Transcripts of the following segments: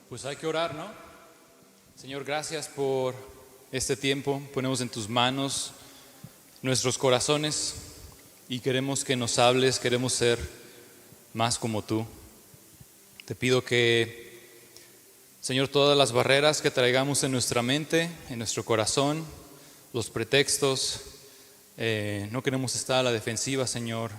Pues hay que orar, ¿no? Señor, gracias por este tiempo. Ponemos en tus manos nuestros corazones y queremos que nos hables, queremos ser más como tú. Te pido que, Señor, todas las barreras que traigamos en nuestra mente, en nuestro corazón, los pretextos, no queremos estar a la defensiva, Señor,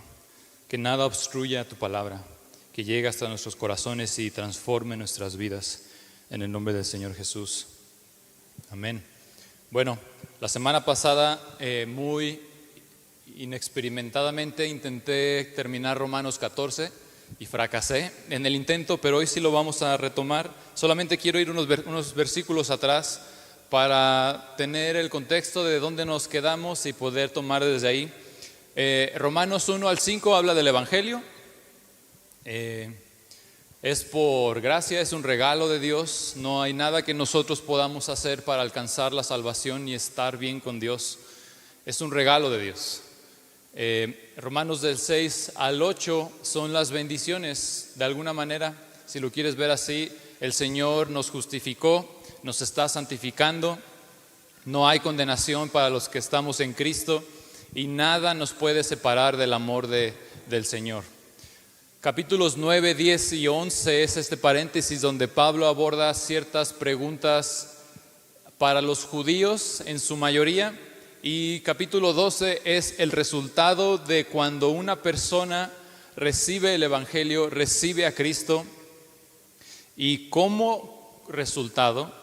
que nada obstruya tu palabra, que llegue hasta nuestros corazones y transforme nuestras vidas, en el nombre del Señor Jesús. Amén. Bueno, la semana pasada, muy inexperimentadamente, intenté terminar Romanos 14 y fracasé en el intento, pero hoy sí lo vamos a retomar. Solamente quiero ir unos versículos atrás para tener el contexto de dónde nos quedamos y poder tomar desde ahí. Romanos 1 al 5 habla del Evangelio. Es por gracia, es un regalo de Dios. No hay nada que nosotros podamos hacer para alcanzar la salvación y estar bien con Dios. Es un regalo de Dios. Romanos del 6 al 8 son las bendiciones. De alguna manera, si lo quieres ver así, el Señor nos justificó, nos está santificando. No hay condenación para los que estamos en Cristo y nada nos puede separar del amor del Señor. Capítulos 9, 10 y 11 es este paréntesis donde Pablo aborda ciertas preguntas para los judíos en su mayoría, y capítulo 12 es el resultado de cuando una persona recibe el Evangelio, recibe a Cristo, y como resultado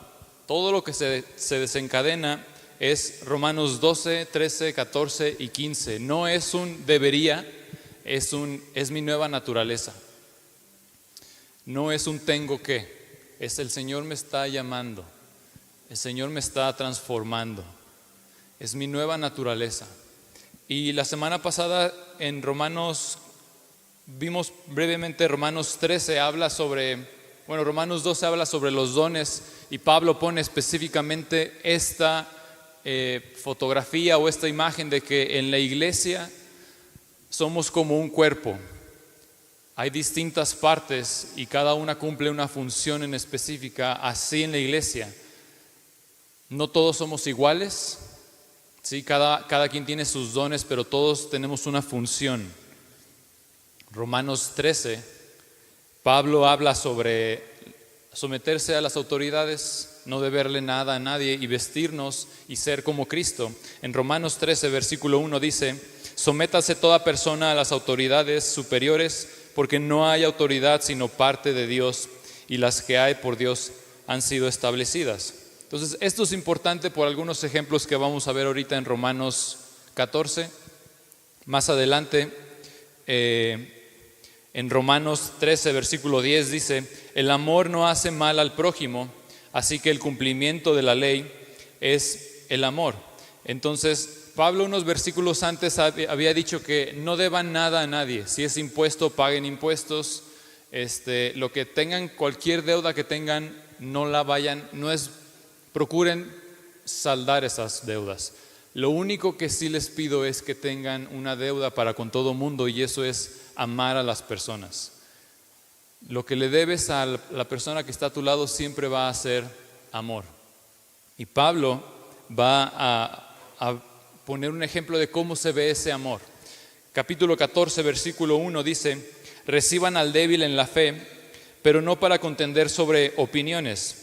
todo lo que se desencadena es Romanos 12, 13, 14 y 15. No es un debería, es mi nueva naturaleza. No es un tengo que, es el Señor me está llamando, el Señor me está transformando, es mi nueva naturaleza. Y la semana pasada en Romanos vimos brevemente Romanos 13 habla sobre, Romanos 12 habla sobre los dones, y Pablo pone específicamente esta fotografía o esta imagen de que en la iglesia somos como un cuerpo. Hay distintas partes y cada una cumple una función en específica. Así en la iglesia no todos somos iguales, ¿sí? Cada quien tiene sus dones, pero todos tenemos una función. Romanos 13, Pablo habla sobre someterse a las autoridades, no deberle nada a nadie y vestirnos y ser como Cristo. En Romanos 13, versículo 1 dice: sométase toda persona a las autoridades superiores, porque no hay autoridad sino parte de Dios, y las que hay por Dios han sido establecidas. Entonces, esto es importante por algunos ejemplos que vamos a ver ahorita en Romanos 14. Más adelante, en Romanos 13, versículo 10 dice: el amor no hace mal al prójimo, así que el cumplimiento de la ley es el amor. Entonces, Pablo unos versículos antes había dicho que no deban nada a nadie. Si es impuesto, paguen impuestos. Lo que tengan, cualquier deuda que tengan, no la vayan, procuren saldar esas deudas. Lo único que sí les pido es que tengan una deuda para con todo mundo, y eso es amar a las personas. Lo que le debes a la persona que está a tu lado siempre va a ser amor. Y Pablo va a poner un ejemplo de cómo se ve ese amor. Capítulo 14, versículo 1 dice: reciban al débil en la fe, pero no para contender sobre opiniones.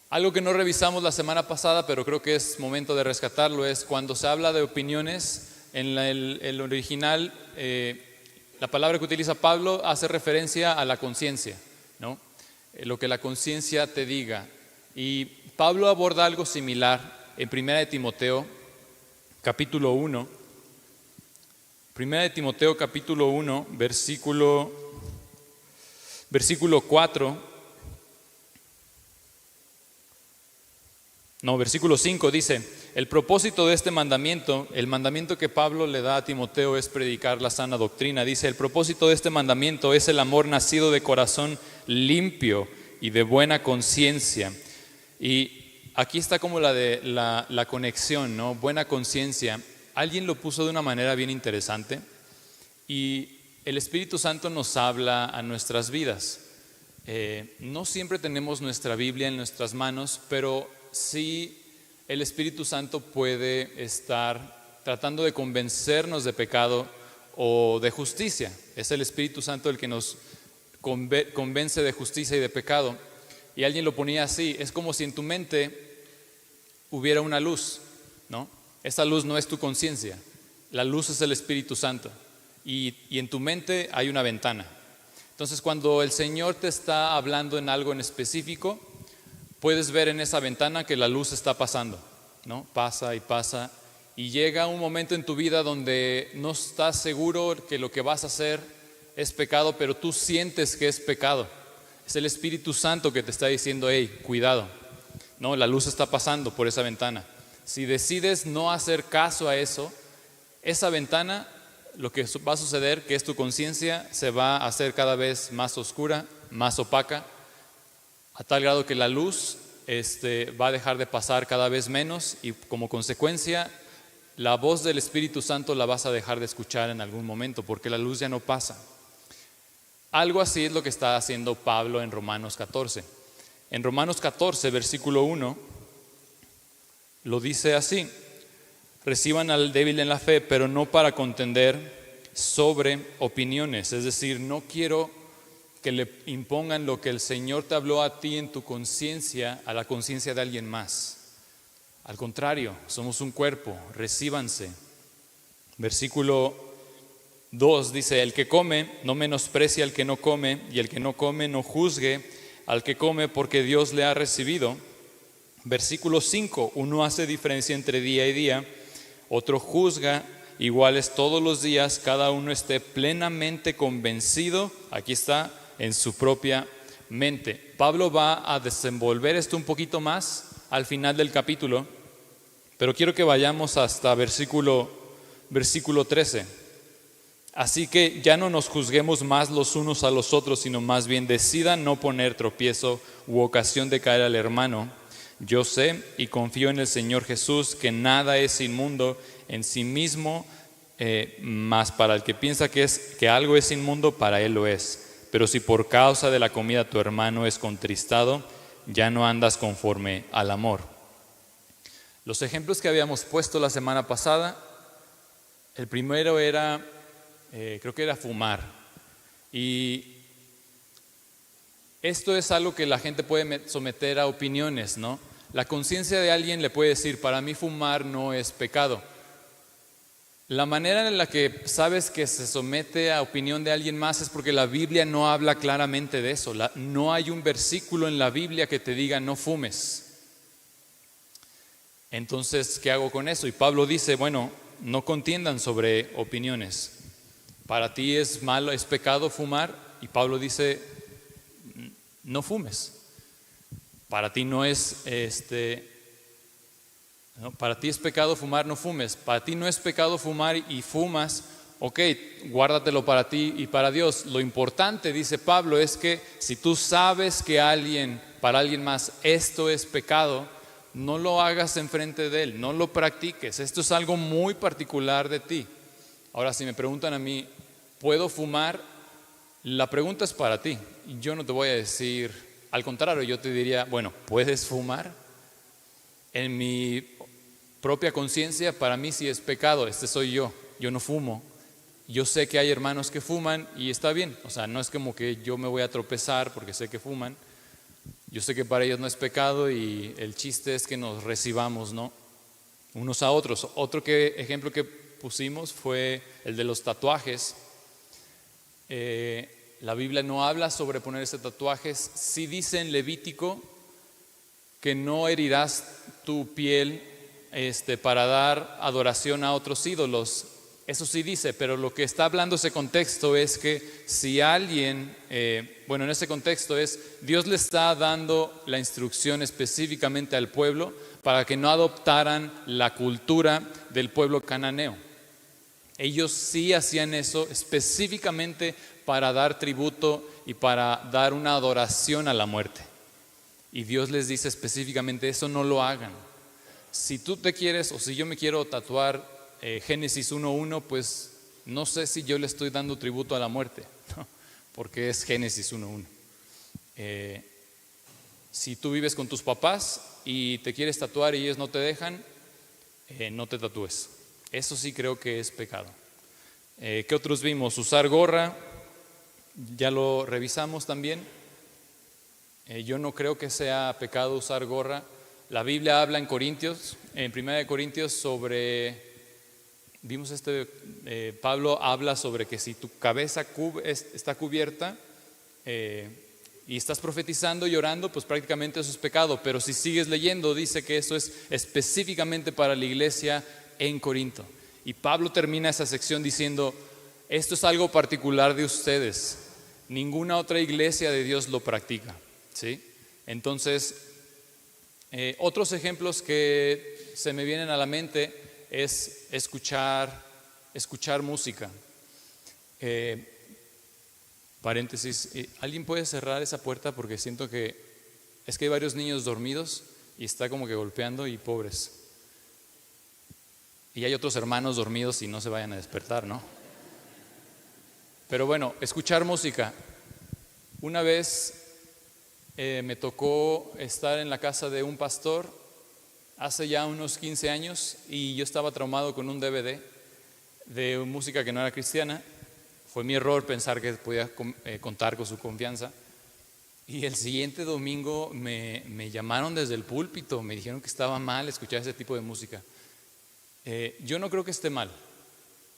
Algo que no revisamos la semana pasada, pero creo que es momento de rescatarlo, es cuando se habla de opiniones, en el original, la palabra que utiliza Pablo hace referencia a la conciencia, ¿no? Lo que la conciencia te diga. Y Pablo aborda algo similar en 1 de Timoteo, capítulo 1. 1 de Timoteo, capítulo 1, versículo 4. Versículo 5 dice: el propósito de este mandamiento, el mandamiento que Pablo le da a Timoteo es predicar la sana doctrina. Dice: el propósito de este mandamiento es el amor nacido de corazón limpio y de buena conciencia. Y aquí está como la conexión, ¿no? Buena conciencia. Alguien lo puso de una manera bien interesante, y el Espíritu Santo nos habla a nuestras vidas. no siempre tenemos nuestra Biblia en nuestras manos, pero sí el Espíritu Santo puede estar tratando de convencernos de pecado o de justicia. Es el Espíritu Santo el que nos convence de justicia y de pecado. Y alguien lo ponía así: es como si en tu mente hubiera una luz, ¿no? Esa luz no es tu conciencia, la luz es el Espíritu Santo, y en tu mente hay una ventana. Entonces, cuando el Señor te está hablando en algo en específico, puedes ver en esa ventana que la luz está pasando, ¿no? Pasa y pasa, y llega un momento en tu vida donde no estás seguro que lo que vas a hacer es pecado, pero tú sientes que es pecado. Es el Espíritu Santo que te está diciendo: hey, cuidado, ¿no? La luz está pasando por esa ventana. Si decides no hacer caso a eso, esa ventana, lo que va a suceder que es tu conciencia se va a hacer cada vez más oscura, más opaca, a tal grado que la luz va a dejar de pasar cada vez menos, y como consecuencia la voz del Espíritu Santo la vas a dejar de escuchar en algún momento, porque la luz ya no pasa. Algo así es lo que está haciendo Pablo en Romanos 14. En Romanos 14, versículo 1, lo dice así: reciban al débil en la fe, pero no para contender sobre opiniones. Es decir, no quiero que le impongan lo que el Señor te habló a ti en tu conciencia a la conciencia de alguien más. Al contrario, somos un cuerpo, recíbanse. Versículo 2 dice: el que come no menosprecie al que no come, y el que no come no juzgue al que come, porque Dios le ha recibido. Versículo 5, uno hace diferencia entre día y día, otro juzga iguales todos los días, cada uno esté plenamente convencido, aquí está, en su propia mente. Pablo va a desenvolver esto un poquito más al final del capítulo, pero quiero que vayamos hasta versículo 13. Así que ya no nos juzguemos más los unos a los otros, sino más bien decidan no poner tropiezo u ocasión de caer al hermano. Yo sé y confío en el Señor Jesús que nada es inmundo en sí mismo, mas para el que piensa que algo es inmundo, para él lo es. Pero si por causa de la comida tu hermano es contristado, ya no andas conforme al amor. Los ejemplos que habíamos puesto la semana pasada, el primero era, creo que era fumar. Y esto es algo que la gente puede someter a opiniones, ¿no? La conciencia de alguien le puede decir: para mí fumar no es pecado. La manera en la que sabes que se somete a opinión de alguien más es porque la Biblia no habla claramente de eso. No hay un versículo en la Biblia que te diga no fumes. Entonces, ¿qué hago con eso? Y Pablo dice: bueno, no contiendan sobre opiniones. Para ti es malo, es pecado fumar, y Pablo dice: no fumes. Para ti no es para ti es pecado fumar, no fumes. Para ti no es pecado fumar y fumas, ok, guárdatelo para ti y para Dios. Lo importante, dice Pablo, es que si tú sabes que para alguien más esto es pecado, no lo hagas enfrente de él, no lo practiques. Esto es algo muy particular de ti. Ahora, si me preguntan a mí, ¿puedo fumar? La pregunta es para ti. Y yo no te voy a decir, al contrario, yo te diría, bueno, ¿puedes fumar? En mi propia conciencia, para mí sí es pecado. Soy yo no fumo. Yo sé que hay hermanos que fuman y está bien. O sea, no es como que yo me voy a tropezar porque sé que fuman. Yo sé que para ellos no es pecado, y el chiste es que nos recibamos, ¿no? Unos a otros. Otro ejemplo que pusimos fue el de los tatuajes. La Biblia no habla sobre ponerse tatuajes. Sí dice en Levítico que no herirás tu piel para dar adoración a otros ídolos. Eso sí dice, pero lo que está hablando ese contexto es que si alguien, en ese contexto es Dios le está dando la instrucción específicamente al pueblo para que no adoptaran la cultura del pueblo cananeo. Ellos sí hacían eso específicamente para dar tributo y para dar una adoración a la muerte. Y Dios les dice específicamente: eso no lo hagan. Si tú te quieres, o si yo me quiero tatuar Génesis 1:1, pues no sé si yo le estoy dando tributo a la muerte, ¿no? Porque es Génesis 1:1. Si tú vives con tus papás y te quieres tatuar y ellos no te dejan, no te tatúes. Eso sí creo que es pecado. ¿Qué otros vimos? Usar gorra, ya lo revisamos también. Yo no creo que sea pecado usar gorra. La Biblia habla en Corintios, en 1 Corintios sobre, vimos Pablo habla sobre que si tu cabeza está cubierta y estás profetizando y orando, pues prácticamente eso es pecado. Pero si sigues leyendo, dice que eso es específicamente para la iglesia en Corinto. Y Pablo termina esa sección diciendo, esto es algo particular de ustedes, ninguna otra iglesia de Dios lo practica, ¿sí? Entonces, otros ejemplos que se me vienen a la mente es escuchar música. Paréntesis, ¿alguien puede cerrar esa puerta? Porque siento que hay varios niños dormidos y está como que golpeando y pobres. Y hay otros hermanos dormidos y no se vayan a despertar, ¿no? Pero bueno, escuchar música. Una vez me tocó estar en la casa de un pastor hace ya unos 15 años y yo estaba traumado con un DVD de música que no era cristiana. Fue mi error pensar que podía contar con su confianza. Y el siguiente domingo me llamaron desde el púlpito, me dijeron que estaba mal escuchar ese tipo de música. Yo no creo que esté mal.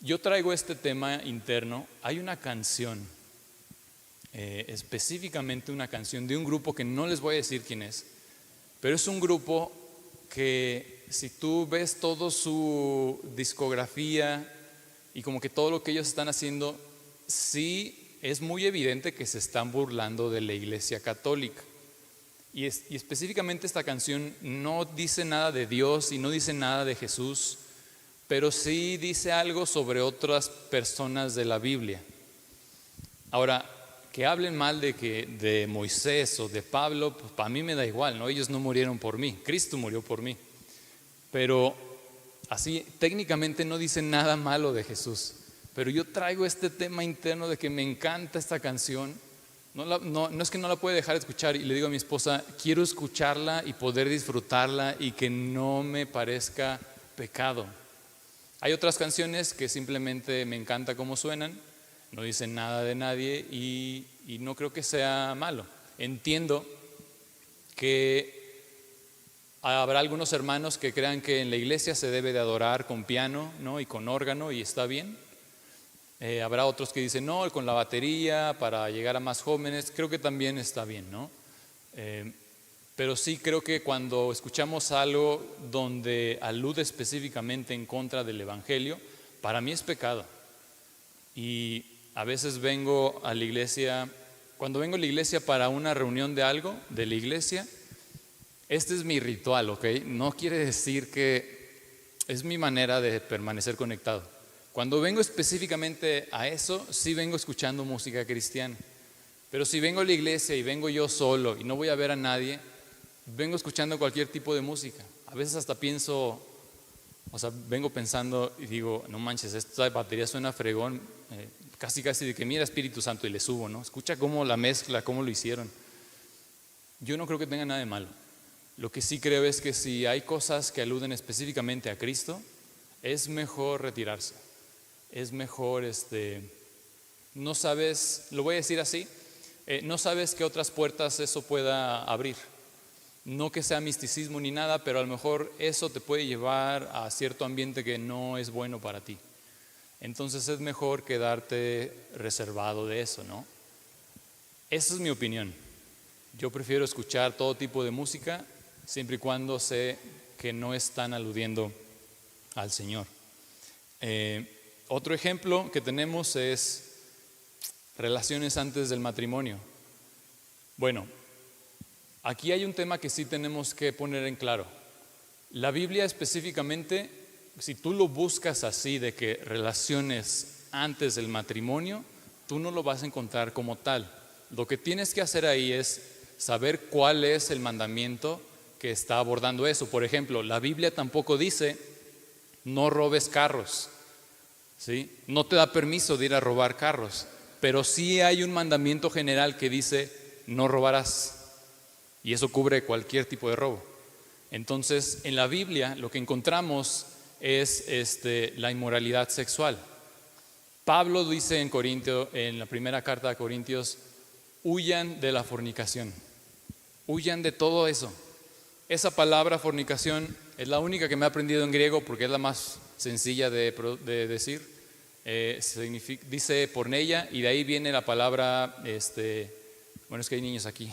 Yo traigo este tema interno. Hay una canción, específicamente una canción de un grupo que no les voy a decir quién es, pero es un grupo que si tú ves toda su discografía y como que todo lo que ellos están haciendo, sí es muy evidente que se están burlando de la Iglesia Católica. Y específicamente esta canción no dice nada de Dios y no dice nada de Jesús, pero sí dice algo sobre otras personas de la Biblia. Ahora, que hablen mal de Moisés o de Pablo, pues para mí me da igual, ¿no? Ellos no murieron por mí, Cristo murió por mí. Pero así técnicamente no dicen nada malo de Jesús. Pero yo traigo este tema interno de que me encanta esta canción. No es que no la pueda dejar de escuchar, y le digo a mi esposa, quiero escucharla y poder disfrutarla y que no me parezca pecado. Hay otras canciones que simplemente me encanta cómo suenan, no dicen nada de nadie y no creo que sea malo. Entiendo que habrá algunos hermanos que crean que en la iglesia se debe de adorar con piano, ¿no? Y con órgano, y está bien. Habrá otros que dicen no, con la batería para llegar a más jóvenes, creo que también está bien, ¿no? Pero sí creo que cuando escuchamos algo donde alude específicamente en contra del Evangelio, para mí es pecado. Y a veces vengo a la iglesia, cuando vengo a la iglesia para una reunión de algo, de la iglesia, este es mi ritual, ¿ok? No quiere decir que es mi manera de permanecer conectado. Cuando vengo específicamente a eso, sí vengo escuchando música cristiana. Pero si vengo a la iglesia y vengo yo solo y no voy a ver a nadie, vengo escuchando cualquier tipo de música. A veces hasta pienso, vengo pensando y digo, no manches, esta batería suena fregón, casi de que mira Espíritu Santo, y le subo, ¿no? Escucha cómo la mezcla, cómo lo hicieron. Yo no creo que tenga nada de malo. Lo que sí creo es que si hay cosas que aluden específicamente a Cristo, es mejor retirarse. Es mejor, no sabes, lo voy a decir así, no sabes qué otras puertas eso pueda abrir. No que sea misticismo ni nada, pero a lo mejor eso te puede llevar a cierto ambiente que no es bueno para ti. Entonces es mejor quedarte reservado de eso, ¿no? Esa es mi opinión. Yo prefiero escuchar todo tipo de música, siempre y cuando sé que no están aludiendo al Señor. Otro ejemplo que tenemos es relaciones antes del matrimonio. Bueno, aquí hay un tema que sí tenemos que poner en claro. La Biblia específicamente, si tú lo buscas así, de que relaciones antes del matrimonio, tú no lo vas a encontrar como tal. Lo que tienes que hacer ahí es saber cuál es el mandamiento que está abordando eso. Por ejemplo, la Biblia tampoco dice no robes carros, ¿sí? No te da permiso de ir a robar carros, pero sí hay un mandamiento general que dice no robarás. Y eso cubre cualquier tipo de robo. Entonces, en la Biblia lo que encontramos es la inmoralidad sexual. Pablo dice en la primera carta a Corintios, huyan de la fornicación, huyan de todo eso. Esa palabra fornicación es la única que me he aprendido en griego porque es la más sencilla de decir. Dice porneia, y de ahí viene la palabra, bueno, es que hay niños aquí,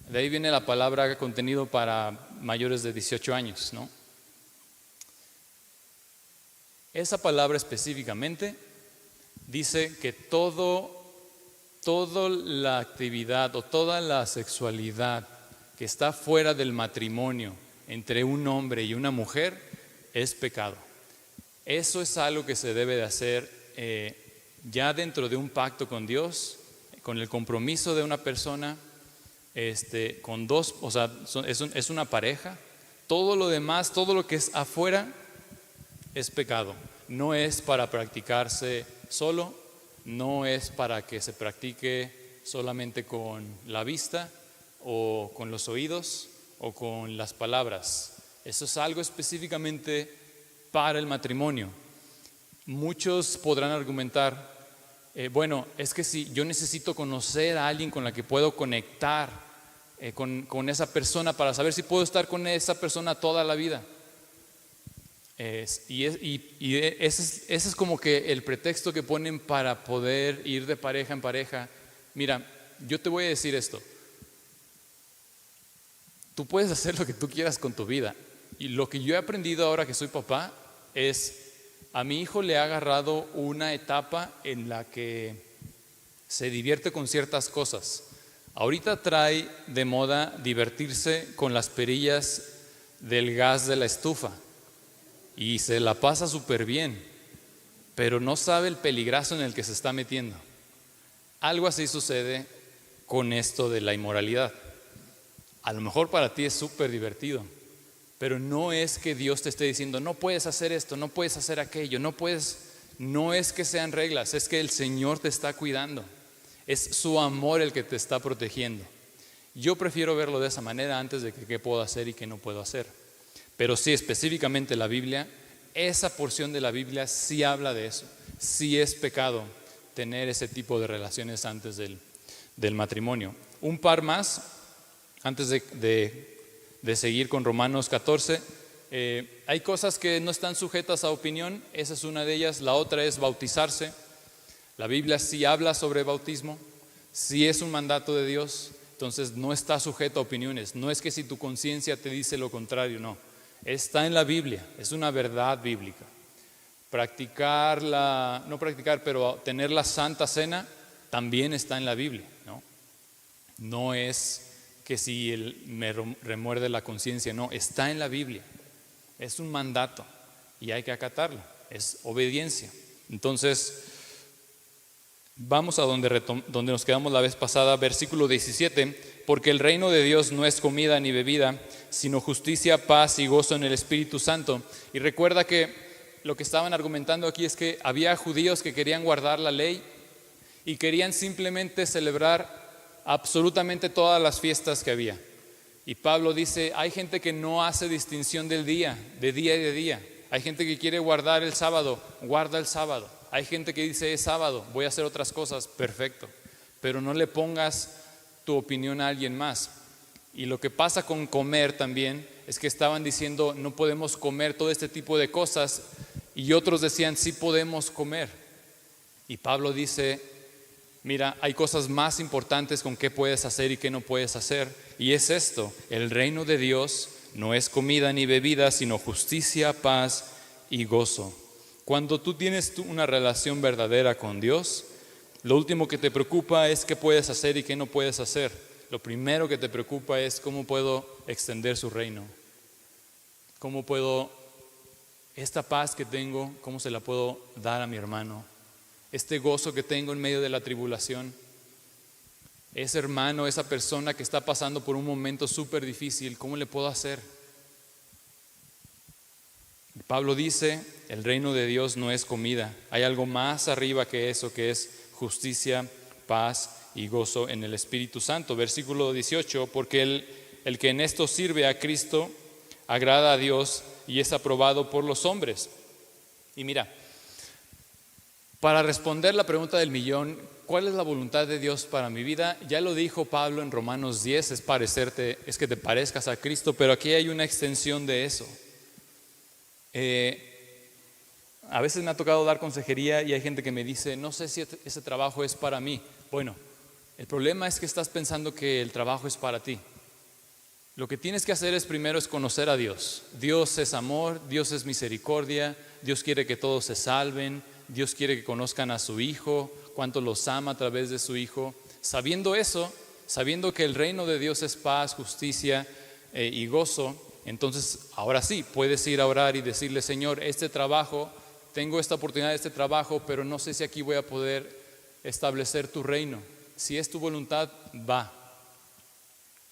de ahí viene la palabra contenido para mayores de 18 años, ¿no? Esa palabra específicamente dice que toda la actividad o toda la sexualidad que está fuera del matrimonio entre un hombre y una mujer es pecado. Eso es algo que se debe de hacer ya dentro de un pacto con Dios, con el compromiso de una persona, con dos, o sea, es una pareja. Todo lo demás, todo lo que es afuera es pecado. No es para practicarse solo, no es para que se practique solamente con la vista o con los oídos o con las palabras. Eso es algo específicamente para el matrimonio. Muchos podrán argumentar, bueno, es que si yo necesito conocer a alguien con la que puedo conectar con esa persona para saber si puedo estar con esa persona toda la vida. Ese es como que el pretexto que ponen para poder ir de pareja en pareja. Mira, yo te voy a decir esto. Tú puedes hacer lo que tú quieras con tu vida. Y lo que yo he aprendido ahora que soy papá es, a mi hijo le ha agarrado una etapa en la que se divierte con ciertas cosas. Ahorita trae de moda divertirse con las perillas del gas de la estufa y se la pasa súper bien, pero no sabe el peligrazo en el que se está metiendo. Algo así sucede con esto de la inmoralidad. A lo mejor para ti es súper divertido, pero no es que Dios te esté diciendo no puedes hacer esto, no puedes hacer aquello, no es que sean reglas, es que el Señor te está cuidando. Es su amor el que te está protegiendo. Yo prefiero verlo de esa manera antes de que qué puedo hacer y qué no puedo hacer. Pero sí, específicamente la Biblia, esa porción de la Biblia sí habla de eso. Sí es pecado tener ese tipo de relaciones antes del matrimonio. Un par más, antes de seguir con Romanos 14. Hay cosas que no están sujetas a opinión, esa es una de ellas. La otra es bautizarse. La Biblia sí habla sobre bautismo, sí es un mandato de Dios, entonces no está sujeto a opiniones. No es que si tu conciencia te dice lo contrario, no. Está en la Biblia, es una verdad bíblica. Pero tener la Santa Cena también está en la Biblia, ¿no? No es que si me remuerde la conciencia, no, está en la Biblia. Es un mandato y hay que acatarlo, es obediencia. Entonces, vamos a donde nos quedamos la vez pasada, versículo 17. Porque el reino de Dios no es comida ni bebida, sino justicia, paz y gozo en el Espíritu Santo. Y recuerda que lo que estaban argumentando aquí es que había judíos que querían guardar la ley y querían simplemente celebrar absolutamente todas las fiestas que había. Y Pablo dice, hay gente que no hace distinción de día y de día. Hay gente que quiere guardar el sábado, guarda el sábado. Hay gente que dice, es sábado, voy a hacer otras cosas, perfecto. Pero no le pongas tu opinión a alguien más. Y lo que pasa con comer también es que estaban diciendo, no podemos comer todo este tipo de cosas. Y otros decían, sí podemos comer. Y Pablo dice, mira, hay cosas más importantes con qué puedes hacer y qué no puedes hacer. Y es esto, el reino de Dios no es comida ni bebida, sino justicia, paz y gozo. Cuando tú tienes una relación verdadera con Dios, lo último que te preocupa es qué puedes hacer y qué no puedes hacer. Lo primero que te preocupa es cómo puedo extender su reino. Cómo puedo, esta paz que tengo, cómo se la puedo dar a mi hermano. Este gozo que tengo en medio de la tribulación. Ese hermano, esa persona que está pasando por un momento súper difícil, ¿cómo le puedo hacer? Pablo dice, el reino de Dios no es comida. Hay algo más arriba que eso, que es justicia, paz y gozo en el Espíritu Santo. Versículo 18, porque el que en esto sirve a Cristo agrada a Dios y es aprobado por los hombres. Y mira, para responder la pregunta del millón, ¿cuál es la voluntad de Dios para mi vida? Ya lo dijo Pablo en Romanos 10, es que te parezcas a Cristo, pero aquí hay una extensión de eso. A veces me ha tocado dar consejería y hay gente que me dice, no sé si ese trabajo es para mí. Bueno, el problema es que estás pensando que el trabajo es para ti. Lo que tienes que hacer primero es conocer a Dios. Dios es amor, Dios es misericordia, Dios quiere que todos se salven, Dios quiere que conozcan a su Hijo, cuánto los ama a través de su Hijo. Sabiendo eso, sabiendo que el reino de Dios es paz, justicia y gozo, entonces ahora sí, puedes ir a orar y decirle, Señor, este trabajo, tengo esta oportunidad de este trabajo, pero no sé si aquí voy a poder establecer tu reino. Si es tu voluntad, va.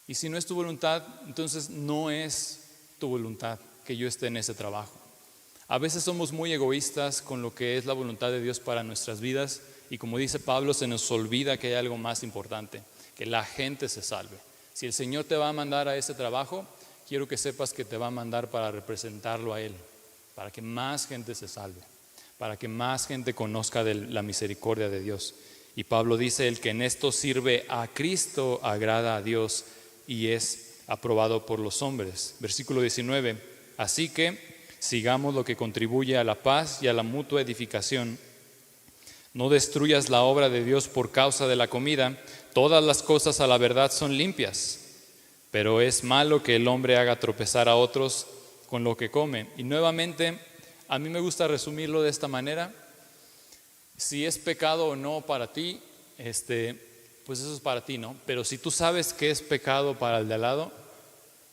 Y si no es tu voluntad, entonces no es tu voluntad que yo esté en ese trabajo. A veces somos muy egoístas con lo que es la voluntad de Dios para nuestras vidas y como dice Pablo, se nos olvida que hay algo más importante, que la gente se salve. Si el Señor te va a mandar a ese trabajo, quiero que sepas que te va a mandar para representarlo a Él, para que más gente se salve, para que más gente conozca de la misericordia de Dios. Y Pablo dice, el que en esto sirve a Cristo agrada a Dios y es aprobado por los hombres. Versículo 19, así que sigamos lo que contribuye a la paz y a la mutua edificación. No destruyas la obra de Dios por causa de la comida. Todas las cosas a la verdad son limpias, pero es malo que el hombre haga tropezar a otros con lo que come. Y nuevamente, a mí me gusta resumirlo de esta manera. Si es pecado o no para ti, pues eso es para ti, ¿no? Pero si tú sabes que es pecado para el de al lado,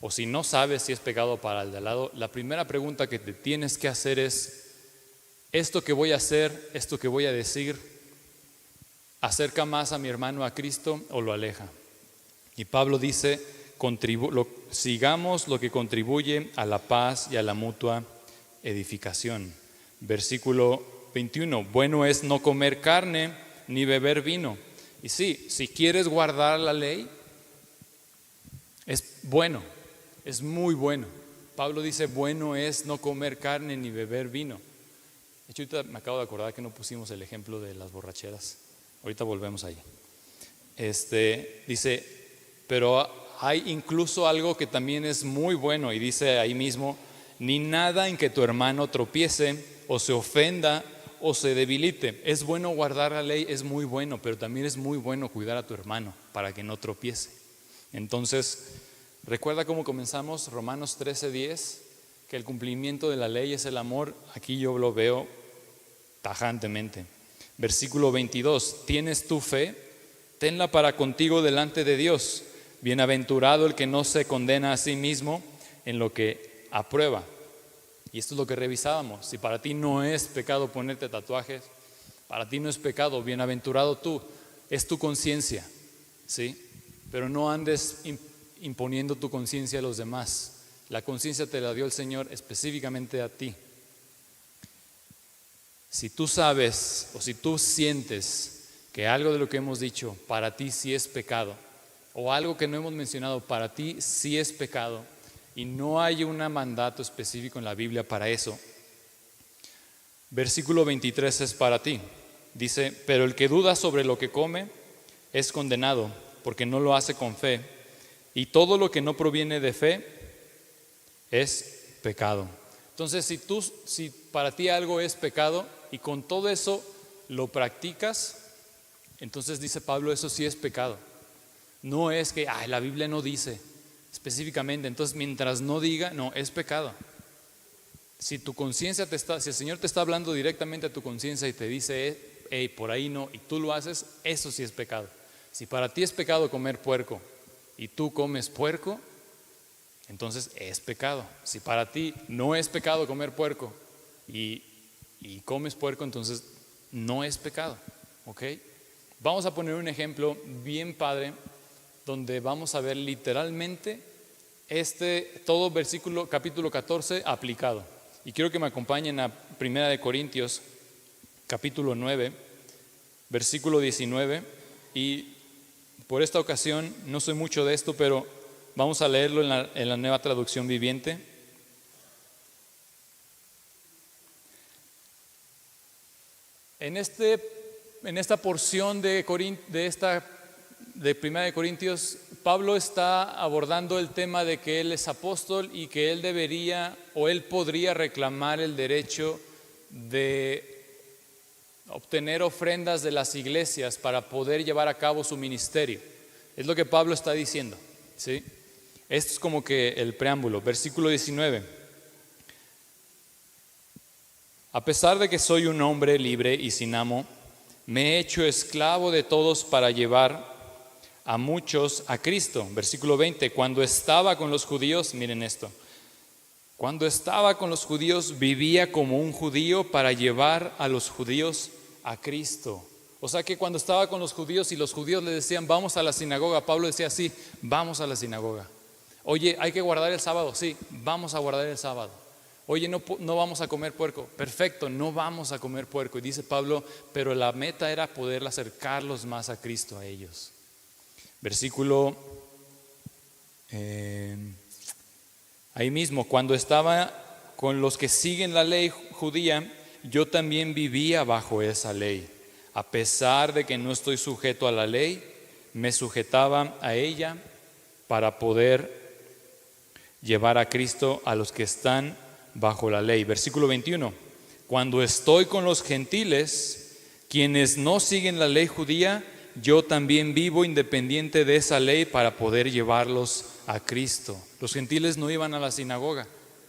o si no sabes si es pecado para el de al lado, la primera pregunta que te tienes que hacer es, ¿esto que voy a hacer, esto que voy a decir, acerca más a mi hermano a Cristo o lo aleja? Y Pablo dice, sigamos lo que contribuye a la paz y a la mutua edificación. Versículo 21, bueno es no comer carne ni beber vino. Y sí, si quieres guardar la ley, es bueno, es muy bueno. Pablo dice, bueno es no comer carne ni beber vino. De hecho, ahorita me acabo de acordar que no pusimos el ejemplo de las borracheras. Ahorita volvemos ahí. Dice, pero hay incluso algo que también es muy bueno y dice ahí mismo, ni nada en que tu hermano tropiece o se ofenda o se debilite. Es bueno guardar la ley, es muy bueno, pero también es muy bueno cuidar a tu hermano para que no tropiece. Entonces, recuerda cómo comenzamos, Romanos 13:10, que el cumplimiento de la ley es el amor. Aquí yo lo veo tajantemente. Versículo 22, ¿tienes tu fe? Tenla para contigo delante de Dios. Bienaventurado el que no se condena a sí mismo en lo que aprueba. Y esto es lo que revisábamos. Si para ti no es pecado ponerte tatuajes, para ti no es pecado, bienaventurado tú, es tu conciencia, ¿sí? Pero no andes imponiendo tu conciencia a los demás. La conciencia te la dio el Señor específicamente a ti. Si tú sabes o si tú sientes que algo de lo que hemos dicho para ti sí es pecado, o algo que no hemos mencionado para ti sí es pecado, y no hay un mandato específico en la Biblia para eso, versículo 23 es para ti. Dice, pero el que duda sobre lo que come es condenado, porque no lo hace con fe, y todo lo que no proviene de fe es pecado. Entonces, si para ti algo es pecado y con todo eso lo practicas, entonces dice Pablo, eso sí es pecado. No es que la Biblia no dice específicamente, entonces mientras no diga, no, es pecado. Si tu conciencia si el Señor te está hablando directamente a tu conciencia y te dice, hey, por ahí no, y tú lo haces, eso sí es pecado. Si para ti es pecado comer puerco y tú comes puerco, entonces es pecado. Si para ti no es pecado comer puerco y comes puerco, entonces no es pecado, ¿ok? Vamos a poner un ejemplo bien padre donde vamos a ver literalmente todo versículo, capítulo 14 aplicado. Y quiero que me acompañen a 1 Corintios, capítulo 9, versículo 19. Y Por esta ocasión, no soy mucho de esto, pero vamos a leerlo en la Nueva Traducción Viviente. En esta porción de 1 de Corintios, Pablo está abordando el tema de que él es apóstol y que él debería o él podría reclamar el derecho de obtener ofrendas de las iglesias para poder llevar a cabo su ministerio. Es lo que Pablo está diciendo, ¿sí? Esto es como que el preámbulo, versículo 19. A pesar de que soy un hombre libre y sin amo, me he hecho esclavo de todos para llevar a muchos a Cristo. Versículo 20, cuando estaba con los judíos, miren esto, cuando estaba con los judíos vivía como un judío para llevar a los judíos a Cristo. O sea que cuando estaba con los judíos y los judíos le decían vamos a la sinagoga, Pablo decía sí, vamos a la sinagoga. Oye, hay que guardar el sábado, sí, vamos a guardar el sábado. Oye, no vamos a comer puerco, perfecto, no vamos a comer puerco. Y dice Pablo, pero la meta era poder acercarlos más a Cristo, a ellos. Versículo, ahí mismo, cuando estaba con los que siguen la ley judía, yo también vivía bajo esa ley. A pesar de que no estoy sujeto a la ley, me sujetaba a ella para poder llevar a Cristo a los que están bajo la ley. Versículo 21, cuando estoy con los gentiles, quienes no siguen la ley judía, yo también vivo independiente de esa ley para poder llevarlos a Cristo. Los gentiles no iban a la sinagoga,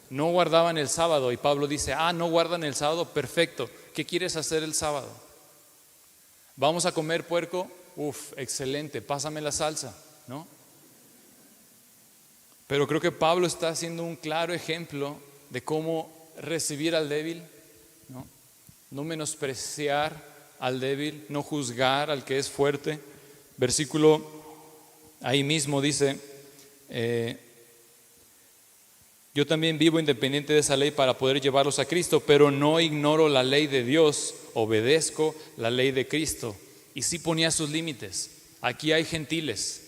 no guardaban el sábado, y Pablo dice, no guardan el sábado, perfecto, ¿qué quieres hacer el sábado? ¿Vamos a comer puerco? Excelente, pásame la salsa, ¿no? Pero creo que Pablo está haciendo un claro ejemplo de cómo recibir al débil, no menospreciar al débil, no juzgar al que es fuerte. Versículo ahí mismo dice, yo también vivo independiente de esa ley para poder llevarlos a Cristo, pero no ignoro la ley de Dios, obedezco la ley de Cristo. Y sí ponía sus límites. Aquí hay gentiles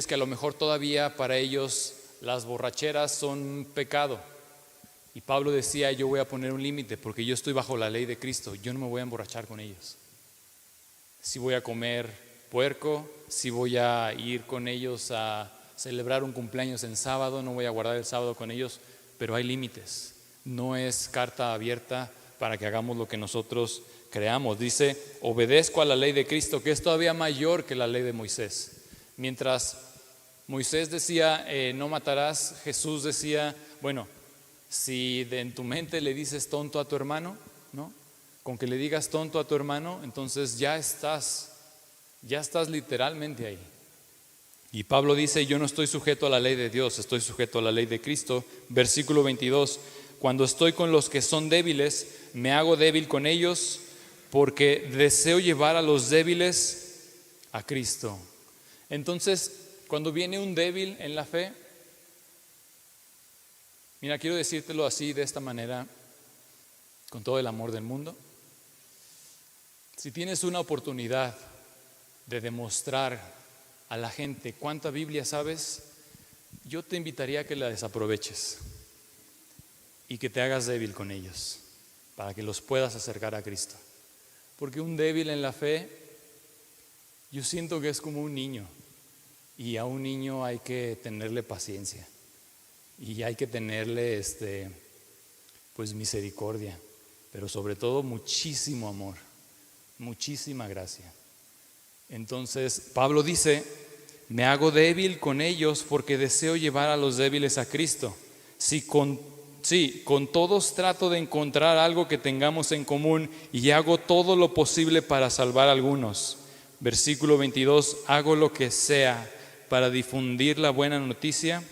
que a lo mejor todavía para ellos las borracheras son pecado. Y Pablo decía, yo voy a poner un límite porque yo estoy bajo la ley de Cristo, yo no me voy a emborrachar con ellos. Si voy a comer puerco, si voy a ir con ellos a celebrar un cumpleaños en sábado, no voy a guardar el sábado con ellos, pero hay límites. No es carta abierta para que hagamos lo que nosotros creamos. Dice, obedezco a la ley de Cristo, que es todavía mayor que la ley de Moisés. Mientras Moisés decía, no matarás, Jesús decía, bueno, si en tu mente le dices tonto a tu hermano, ¿no? Con que le digas tonto a tu hermano, entonces ya estás literalmente ahí. Y Pablo dice, yo no estoy sujeto a la ley de Dios, estoy sujeto a la ley de Cristo. Versículo 22, cuando estoy con los que son débiles, me hago débil con ellos, porque deseo llevar a los débiles a Cristo. Entonces, cuando viene un débil en la fe, mira, quiero decírtelo así, de esta manera, con todo el amor del mundo. Si tienes una oportunidad de demostrar a la gente cuánta Biblia sabes, yo te invitaría a que la desaproveches y que te hagas débil con ellos, para que los puedas acercar a Cristo. Porque un débil en la fe, yo siento que es como un niño, y a un niño hay que tenerle paciencia. Y hay que tenerle pues misericordia, pero sobre todo muchísimo amor, muchísima gracia. Entonces Pablo dice, me hago débil con ellos porque deseo llevar a los débiles a Cristo. Con todos trato de encontrar algo que tengamos en común y hago todo lo posible para salvar a algunos. Versículo 22, hago lo que sea para difundir la buena noticia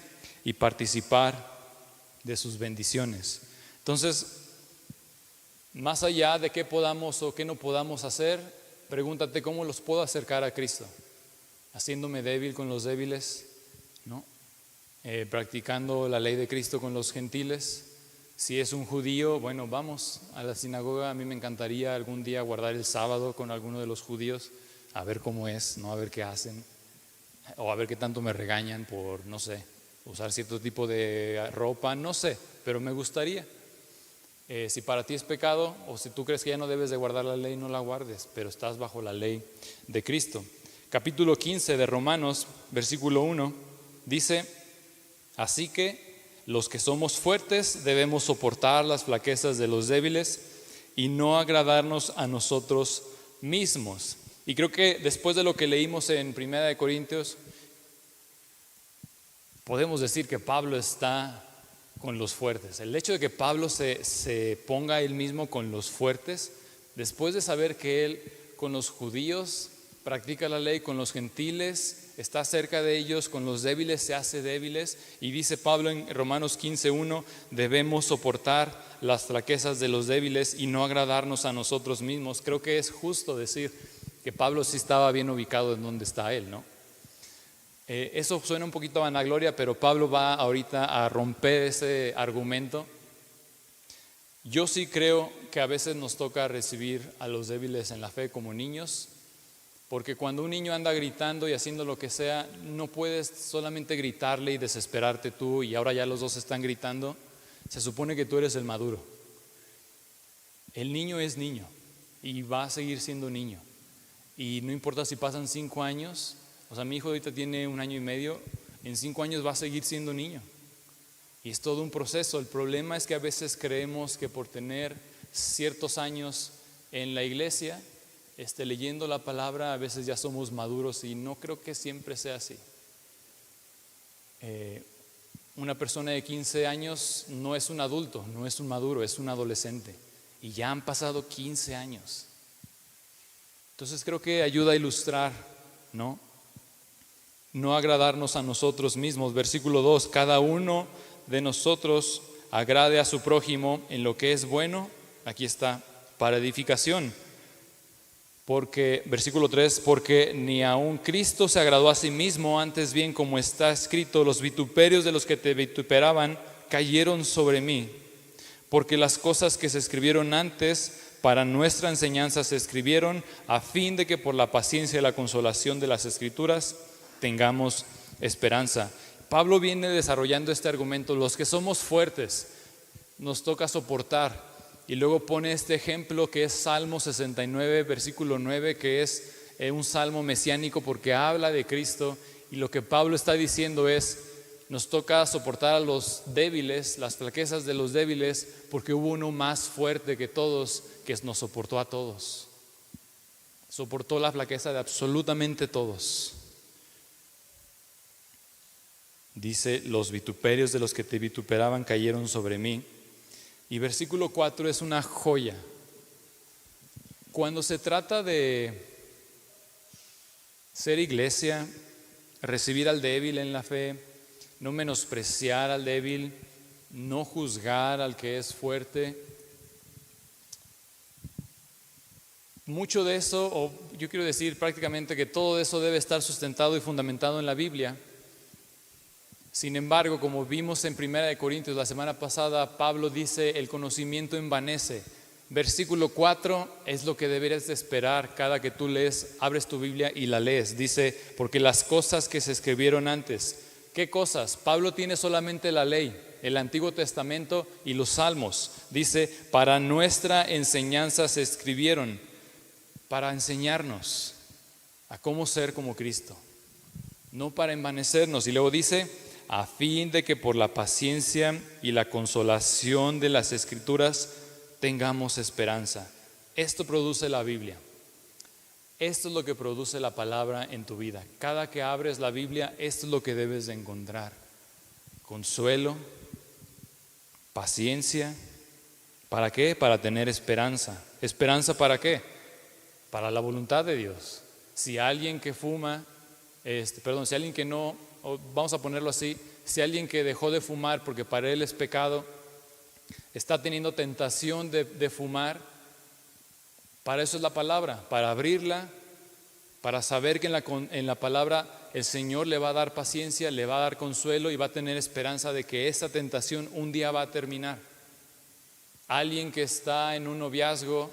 y participar de sus bendiciones. Entonces, más allá de qué podamos o qué no podamos hacer, pregúntate cómo los puedo acercar a Cristo. Haciéndome débil con los débiles, ¿no? Practicando la ley de Cristo con los gentiles. Si es un judío, bueno, vamos a la sinagoga. A mí me encantaría algún día guardar el sábado con alguno de los judíos. a ver cómo es, no a ver qué hacen, o a ver qué tanto me regañan por, no sé, usar cierto tipo de ropa, no sé, pero me gustaría. Si para ti es pecado o si tú crees que ya no debes de guardar la ley, no la guardes, pero estás bajo la ley de Cristo. Capítulo 15 de Romanos, versículo 1, dice: así que los que somos fuertes debemos soportar las flaquezas de los débiles y no agradarnos a nosotros mismos. Y creo que después de lo que leímos en 1 Corintios, podemos decir que Pablo está con los fuertes. El hecho de que Pablo se ponga él mismo con los fuertes, después de saber que él con los judíos practica la ley, con los gentiles está cerca de ellos, con los débiles se hace débiles, y dice Pablo en Romanos 15:1, debemos soportar las flaquezas de los débiles y no agradarnos a nosotros mismos. Creo que es justo decir que Pablo sí estaba bien ubicado en donde está él, ¿no? Eso suena un poquito a vanagloria, pero Pablo va ahorita a romper ese argumento. Yo sí creo que a veces nos toca recibir a los débiles en la fe como niños, porque cuando un niño anda gritando y haciendo lo que sea, no puedes solamente gritarle y desesperarte tú y ahora ya los dos están gritando. Se supone que tú eres el maduro. El niño es niño y va a seguir siendo niño, y no importa si pasan 5 años. O sea, mi hijo ahorita tiene 1 año y medio, en 5 años va a seguir siendo niño. Y es todo un proceso. El problema es que a veces creemos que por tener ciertos años en la iglesia, leyendo la palabra, a veces ya somos maduros, y no creo que siempre sea así. Una persona de 15 años no es un adulto, no es un maduro, es un adolescente. Y ya han pasado 15 años. Entonces creo que ayuda a ilustrar, ¿no? No agradarnos a nosotros mismos. Versículo 2, cada uno de nosotros agrade a su prójimo en lo que es bueno, aquí está, para edificación. Porque, versículo 3, porque ni aun Cristo se agradó a sí mismo, antes bien, como está escrito, los vituperios de los que te vituperaban cayeron sobre mí. Porque las cosas que se escribieron antes para nuestra enseñanza se escribieron a fin de que por la paciencia y la consolación de las Escrituras tengamos esperanza. Pablo viene desarrollando este argumento. Los que somos fuertes nos toca soportar, y luego pone este ejemplo que es Salmo 69 versículo 9, que es un salmo mesiánico porque habla de Cristo, y lo que Pablo está diciendo es: nos toca soportar a los débiles, las flaquezas de los débiles, porque hubo uno más fuerte que todos que nos soportó a todos. Soportó la flaqueza de absolutamente todos. Dice: los vituperios de los que te vituperaban cayeron sobre mí. Y versículo 4 es una joya. Cuando se trata de ser iglesia, recibir al débil en la fe, no menospreciar al débil, no juzgar al que es fuerte, mucho de eso, o yo quiero decir prácticamente que todo eso debe estar sustentado y fundamentado en la Biblia. Sin embargo, como vimos en 1 Corintios la semana pasada, Pablo dice: el conocimiento envanece. Versículo 4 es lo que deberías de esperar cada que tú lees, abres tu Biblia y la lees. Dice: porque las cosas que se escribieron antes. ¿Qué cosas? Pablo tiene solamente la ley, el Antiguo Testamento y los Salmos. Dice: para nuestra enseñanza se escribieron, para enseñarnos a cómo ser como Cristo, no para envanecernos. Y luego dice: a fin de que por la paciencia y la consolación de las Escrituras tengamos esperanza. Esto produce la Biblia. Esto es lo que produce la palabra en tu vida. Cada que abres la Biblia, esto es lo que debes de encontrar: consuelo, paciencia. ¿Para qué? Para tener esperanza. ¿Esperanza para qué? Para la voluntad de Dios. Si alguien que fuma, si alguien que no, vamos a ponerlo así, si alguien que dejó de fumar porque para él es pecado, está teniendo tentación de fumar, para eso es la palabra, para abrirla, para saber que en la palabra el Señor le va a dar paciencia, le va a dar consuelo y va a tener esperanza de que esa tentación un día va a terminar. Alguien que está en un noviazgo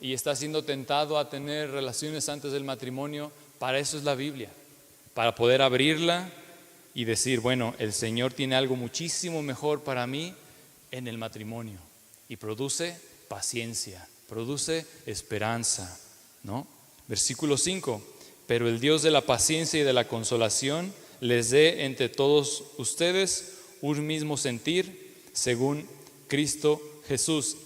y está siendo tentado a tener relaciones antes del matrimonio, para eso es la Biblia, para poder abrirla y decir, bueno, el Señor tiene algo muchísimo mejor para mí en el matrimonio, y produce paciencia, produce esperanza, ¿no? Versículo 5, pero el Dios de la paciencia y de la consolación les dé entre todos ustedes un mismo sentir según Cristo Jesús.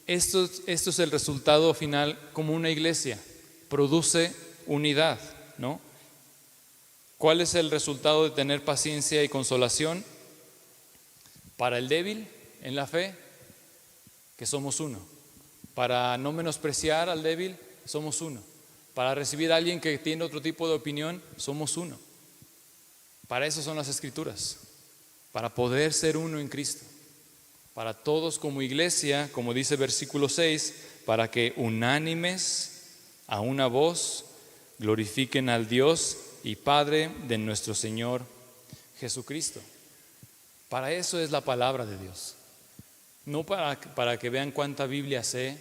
Esto es el resultado final como una iglesia, produce unidad, ¿no? ¿Cuál es el resultado de tener paciencia y consolación? Para el débil en la fe, que somos uno. Para no menospreciar al débil, somos uno. Para recibir a alguien que tiene otro tipo de opinión, somos uno. Para eso son las Escrituras, para poder ser uno en Cristo. Para todos como iglesia, como dice versículo 6, para que unánimes a una voz glorifiquen al Dios y Padre de nuestro Señor Jesucristo. Para eso es la palabra de Dios. No para que vean cuánta Biblia sé,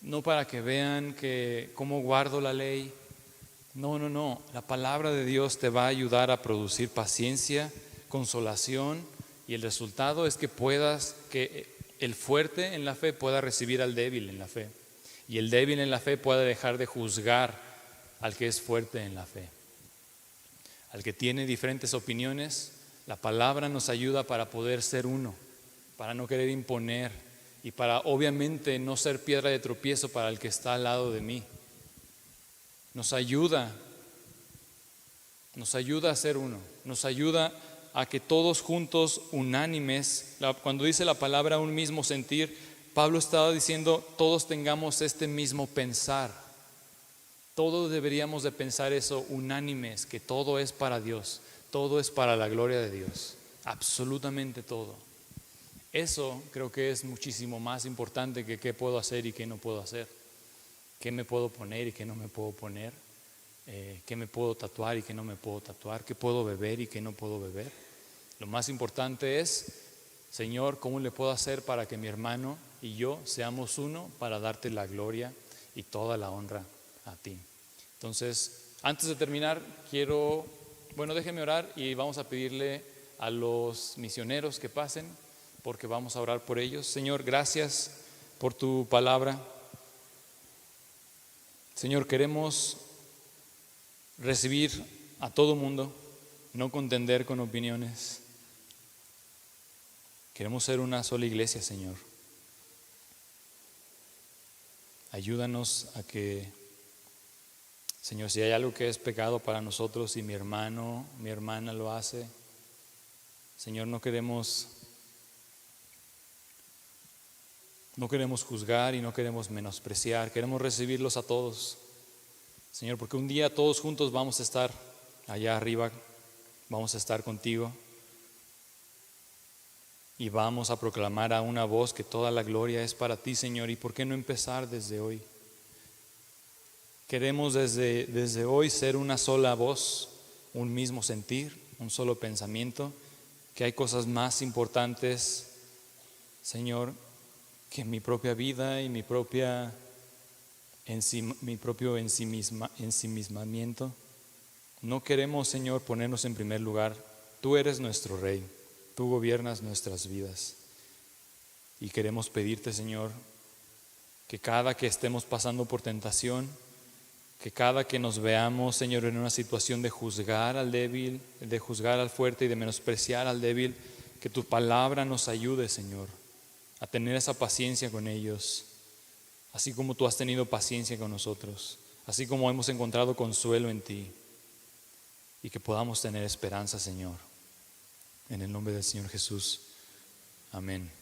no para que vean cómo guardo la ley. No. La palabra de Dios te va a ayudar a producir paciencia, consolación, y el resultado es que el fuerte en la fe pueda recibir al débil en la fe, y el débil en la fe pueda dejar de juzgar al que es fuerte en la fe. Al que tiene diferentes opiniones, la palabra nos ayuda para poder ser uno, para no querer imponer y para obviamente no ser piedra de tropiezo para el que está al lado de mí. Nos ayuda a ser uno, nos ayuda a que todos juntos, unánimes, cuando dice la palabra un mismo sentir, Pablo estaba diciendo todos tengamos este mismo pensar. Todos deberíamos de pensar eso, unánimes, que todo es para Dios, todo es para la gloria de Dios, absolutamente todo. Eso creo que es muchísimo más importante que qué puedo hacer y qué no puedo hacer, qué me puedo poner y qué no me puedo poner, qué me puedo tatuar y qué no me puedo tatuar, qué puedo beber y qué no puedo beber. Lo más importante es, Señor, ¿cómo le puedo hacer para que mi hermano y yo seamos uno para darte la gloria y toda la honra a ti? Entonces, antes de terminar, déjeme orar y vamos a pedirle a los misioneros que pasen, porque vamos a orar por ellos. Señor, gracias por tu palabra. Señor, queremos recibir a todo mundo, no contender con opiniones. Queremos ser una sola iglesia, Señor. Ayúdanos a que, Señor, si hay algo que es pecado para nosotros y mi hermano, mi hermana lo hace, Señor, no queremos juzgar y no queremos menospreciar, queremos recibirlos a todos, Señor, porque un día todos juntos vamos a estar allá arriba, vamos a estar contigo y vamos a proclamar a una voz que toda la gloria es para ti, Señor. ¿Y por qué no empezar desde hoy? Queremos desde hoy ser una sola voz, un mismo sentir, un solo pensamiento, que hay cosas más importantes, Señor, que mi propia vida y mi propio ensimismamiento. No queremos, Señor, ponernos en primer lugar. Tú eres nuestro Rey, tú gobiernas nuestras vidas. Y queremos pedirte, Señor, que cada que estemos pasando por tentación, que cada que nos veamos, Señor, en una situación de juzgar al débil, de juzgar al fuerte y de menospreciar al débil, que tu palabra nos ayude, Señor, a tener esa paciencia con ellos, así como tú has tenido paciencia con nosotros, así como hemos encontrado consuelo en ti, y que podamos tener esperanza, Señor. En el nombre del Señor Jesús. Amén.